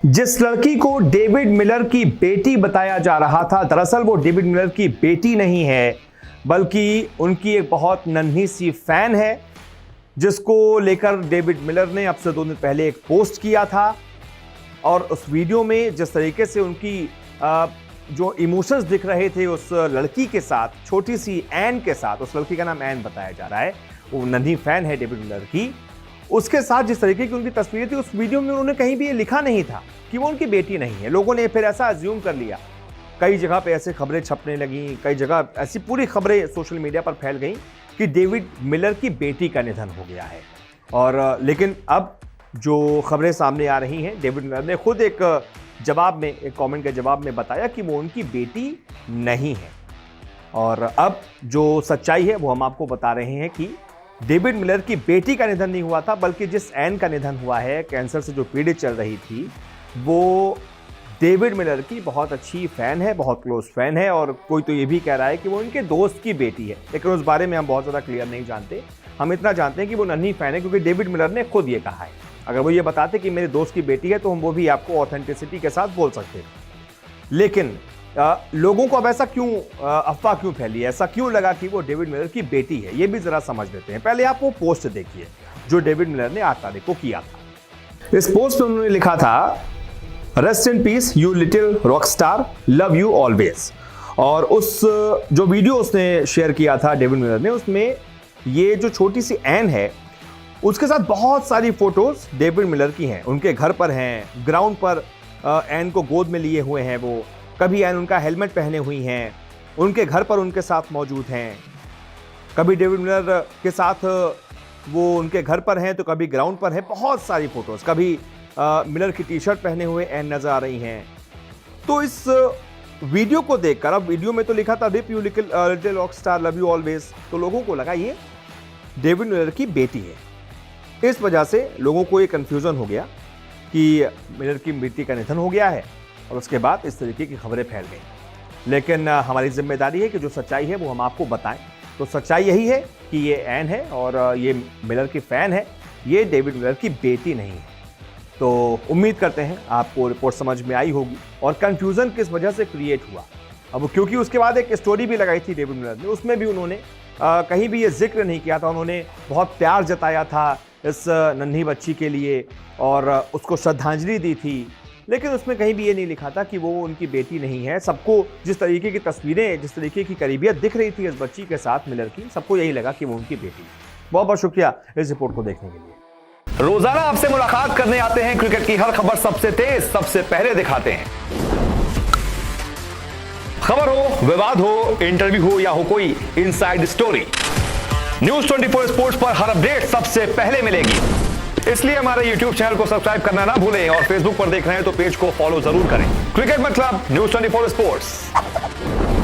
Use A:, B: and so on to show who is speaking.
A: जिस लड़की को डेविड मिलर की बेटी बताया जा रहा था, दरअसल वो डेविड मिलर की बेटी नहीं है, बल्कि उनकी एक बहुत नन्ही सी फैन है, जिसको लेकर डेविड मिलर ने अब से 2 दिन पहले एक पोस्ट किया था। और उस वीडियो में जिस तरीके से उनकी जो इमोशंस दिख रहे थे उस लड़की के साथ, छोटी सी एन के साथ, उस लड़की का नाम एन बताया जा रहा है, वो नन्ही फैन है डेविड मिलर की, उसके साथ जिस तरीके की उनकी तस्वीरें थी, उस वीडियो में उन्होंने कहीं भी ये लिखा नहीं था कि वो उनकी बेटी नहीं है। लोगों ने फिर ऐसा अज्यूम कर लिया, कई जगह पे ऐसे खबरें छपने लगी, कई जगह ऐसी पूरी खबरें सोशल मीडिया पर फैल गई कि डेविड मिलर की बेटी का निधन हो गया है। और लेकिन अब जो खबरें सामने आ रही हैं, डेविड मिलर ने खुद एक जवाब में, एक कमेंट के जवाब में बताया कि वो उनकी बेटी नहीं है। और अब जो सच्चाई है वो हम आपको बता रहे हैं कि डेविड मिलर की बेटी का निधन नहीं हुआ था, बल्कि जिस एन का निधन हुआ है, कैंसर से जो पीड़ित चल रही थी, वो डेविड मिलर की बहुत अच्छी फैन है, बहुत क्लोज फैन है। और कोई तो ये भी कह रहा है कि वो उनके दोस्त की बेटी है, लेकिन उस बारे में हम बहुत ज़्यादा क्लियर नहीं जानते। हम इतना जानते हैं कि वो नन्ही फैन है, क्योंकि डेविड मिलर ने खुद ये कहा है। अगर वो ये बताते कि मेरे दोस्त की बेटी है, तो हम वो भी आपको ऑथेंटिसिटी के साथ बोल सकते हैं। लेकिन लोगों को अब ऐसा क्यों अफवाह क्यों फैली, ऐसा क्यों लगा कि वो डेविड मिलर की बेटी है, ये भी जरा समझ लेते हैं। पहले आप वो पोस्ट देखिए जो डेविड मिलर ने 8 तारीख को किया था। इस पोस्ट में उन्होंने लिखा था, rest in peace you little rock star, love you always. और उस जो वीडियो उसने शेयर किया था डेविड मिलर ने, उसमें ये जो छोटी सी एन है, उसके साथ बहुत सारी फोटोज डेविड मिलर की हैं। उनके घर पर हैं, ग्राउंड पर एन को गोद में लिए हुए हैं वो, कभी एन उनका हेलमेट पहने हुई हैं, उनके घर पर उनके साथ मौजूद हैं, कभी डेविड मिलर के साथ वो उनके घर पर हैं तो कभी ग्राउंड पर हैं। बहुत सारी फोटोज, कभी मिलर की टी शर्ट पहने हुए एन नजर आ रही हैं। तो इस वीडियो को देखकर, अब वीडियो में तो लिखा था RIP you little rock star, love you always, तो लोगों को लगा ये डेविड मिलर की बेटी है। इस वजह से लोगों को ये कंफ्यूजन हो गया कि मिलर की बेटी का निधन हो गया है, और उसके बाद इस तरीके की खबरें फैल गई। लेकिन हमारी जिम्मेदारी है कि जो सच्चाई है वो हम आपको बताएं। तो सच्चाई यही है कि ये एन है और ये मिलर की फैन है, ये डेविड मिलर की बेटी नहीं है। तो उम्मीद करते हैं आपको रिपोर्ट समझ में आई होगी और कंफ्यूजन किस वजह से क्रिएट हुआ। अब क्योंकि उसके बाद एक स्टोरी भी लगाई थी डेविड मिलर ने, उसमें भी उन्होंने कहीं भी ये जिक्र नहीं किया था। उन्होंने बहुत प्यार जताया था इस नन्ही बच्ची के लिए और उसको श्रद्धांजलि दी थी, लेकिन उसमें कहीं भी ये नहीं लिखा था कि वो उनकी बेटी नहीं है। सबको जिस तरीके की तस्वीरें, जिस तरीके की करीबियत दिख रही थी इस बच्ची के साथ मिलर की, सबको यही लगा कि वो उनकी बेटी है। बहुत बहुत शुक्रिया इस रिपोर्ट को देखने के लिए।
B: रोजाना आपसे मुलाकात करने आते हैं, क्रिकेट की हर खबर सबसे तेज, सबसे पहले दिखाते हैं। खबर हो, विवाद हो, इंटरव्यू हो या हो कोई इनसाइड स्टोरी, न्यूज 24 स्पोर्ट्स पर हर अपडेट सबसे पहले मिलेगी। इसलिए हमारे YouTube चैनल को सब्सक्राइब करना ना भूलें और Facebook पर देख रहे हैं तो पेज को फॉलो जरूर करें। क्रिकेट मतलब न्यूज 24 स्पोर्ट्स।